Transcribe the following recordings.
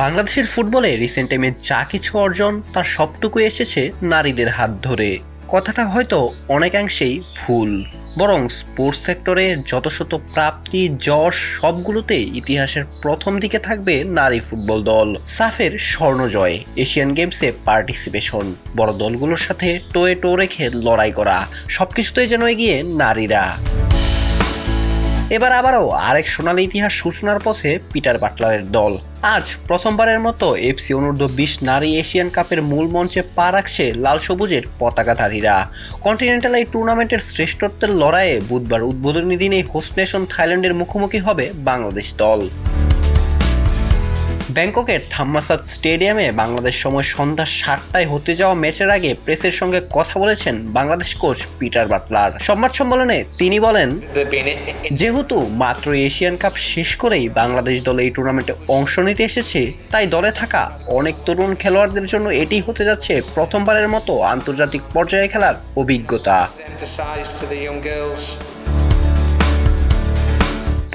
বাংলাদেশের ফুটবলে রিসেন্ট টাইমে যা কিছু অর্জন তার সবটুকুই এসেছে নারীদের হাত ধরে। কথাটা হয়তো অনেকাংশেই ভুল, বরং স্পোর্টস সেক্টরে যত শত প্রাপ্তি যশ সবগুলোতে ইতিহাসের প্রথম দিকে থাকবে নারী ফুটবল দল। সাফের স্বর্ণজয়, এশিয়ান গেমসে পার্টিসিপেশন, বড় দলগুলোর সাথে টোয়ে টো রেখে লড়াই করা, সবকিছুতেই যেন এগিয়ে নারীরা। এবার আবারও আরেক সোনালী ইতিহাস সূচনার পথে পিটার বাটলারের দল। আজ প্রথমবারের মতো এফসি অনূর্ধ্ব-20 নারী এশিয়ান কাপের মূল মঞ্চে পা রাখছে লাল সবুজের পতাকাধারীরা। কন্টিনেন্টাল এই টুর্নামেন্টের শ্রেষ্ঠত্বের লড়াইয়ে বুধবার উদ্বোধনী দিনে হোস্ট নেশন থাইল্যান্ডের মুখোমুখি হবে বাংলাদেশ দল। ব্যাংককের থাম্মাসাত স্টেডিয়ামে বাংলাদেশ সময় সন্ধ্যা 7টায় হতে যাওয়া ম্যাচের আগে প্রেসের সঙ্গে কথা বলেছেন বাংলাদেশ কোচ পিটার বাটলার। সংবাদ সম্মেলনে তিনি বলেন, যেহেতু মাত্র এশিয়ান কাপ শেষ করেই বাংলাদেশ দল এই টুর্নামেন্টে অংশ নিতে এসেছে, তাই দলে থাকা অনেক তরুণ খেলোয়াড়দের জন্য এটি হতে যাচ্ছে প্রথমবারের মতো আন্তর্জাতিক পর্যায়ে খেলার অভিজ্ঞতা।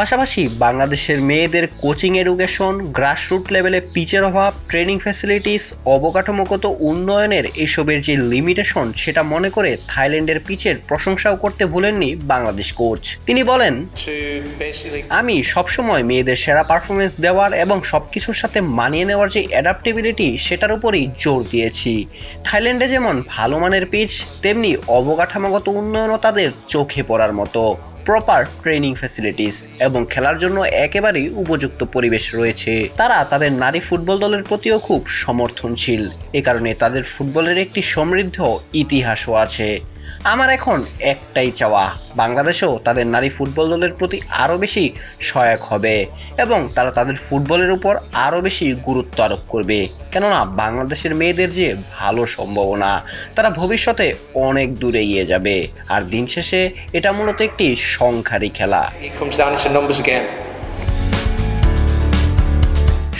পাশাপাশি বাংলাদেশের মেয়েদের কোচিং এডুকেশন, গ্রাসরুট লেভেলে পিচের অভাব, ট্রেনিং ফ্যাসিলিটিস, অবকাঠামোগত উন্নয়নের এসবের যে লিমিটেশন সেটা মনে করে থাইল্যান্ডের পিচের প্রশংসাও করতে ভুলেননি বাংলাদেশ কোচ। তিনি বলেন, আমি সবসময় মেয়েদের সেরা পারফরমেন্স দেওয়ার এবং সবকিছুর সাথে মানিয়ে নেওয়ার যে অ্যাডাপ্টেবিলিটি সেটার উপরই জোর দিয়েছি। থাইল্যান্ডে যেমন ভালো মানের পিচ, তেমনি অবকাঠামোগত উন্নয়নও তাদের চোখে পড়ার মতো। প্রপার ট্রেনিং ফ্যাসিলিটিস এবং খেলার জন্য একেবারেই উপযুক্ত পরিবেশ রয়েছে। তারা তাদের নারী ফুটবল দলের প্রতিও খুব সমর্থনশীল, এ কারণে তাদের ফুটবলের একটি সমৃদ্ধ ইতিহাসও আছে। আমার এখন একটাই চাওয়া, বাংলাদেশও তাদের নারী ফুটবল দলের প্রতি আরও বেশি সহায়ক হবে এবং তারা তাদের ফুটবলের উপর আরও বেশি গুরুত্ব আরোপ করবে। কেননা বাংলাদেশের মেয়েদের যে ভালো সম্ভাবনা, তারা ভবিষ্যতে অনেক দূরে এগিয়ে যাবে। আর দিন শেষে এটা মূলত একটি সংখ্যারই খেলা।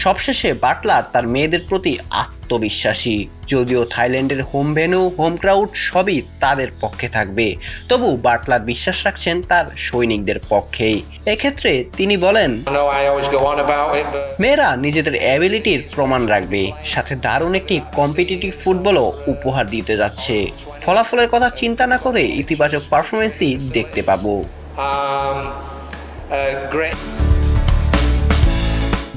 সবশেষে বাটলার তার মেয়েদের প্রতি আত্মবিশ্বাসী। যদিও থাইল্যান্ডের হোম ভেন্যু, হোম ক্রাউড সবই তাদের পক্ষে থাকবে, তবু বাটলার বিশ্বাস রাখছেন তার সৈনিকদের পক্ষেই। এক্ষেত্রে তিনি বলেন, মেয়েরা নিজেদের অ্যাবিলিটির প্রমাণ রাখবে, সাথে দারুণ একটি কম্পিটিটিভ ফুটবলও উপহার দিতে যাচ্ছে। ফলাফলের কথা চিন্তা না করে ইতিবাচক পারফরমেন্সই দেখতে পাবো।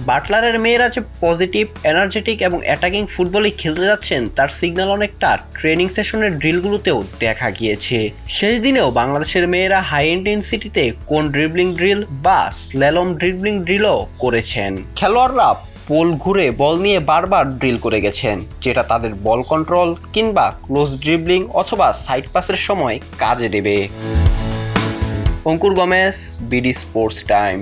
বাটলারের মেয়েরা যে পজিটিভ, এনার্জেটিক এবং অ্যাটাকিং ফুটবলই খেলতে যাচ্ছেন তার সিগন্যাল অনেকটা ট্রেনিং সেশনের ড্রিলগুলোতেও দেখা গিয়েছে। শেষ দিনেও বাংলাদেশের মেয়েরা হাই ইন্টেন্সিটিতে কোন ড্রিবলিং ড্রিল বা স্ল্যালম ড্রিবলিং ড্রিলও করেছেন। খেলোয়াড়রা পোল ঘুরে বল নিয়ে বারবার ড্রিল করে গেছেন, যেটা তাদের বল কন্ট্রোল কিংবা ক্লোজ ড্রিবলিং অথবা সাইড পাসের সময় কাজে দেবে। অঙ্কুর গমেজ, বিডি স্পোর্টস টাইম।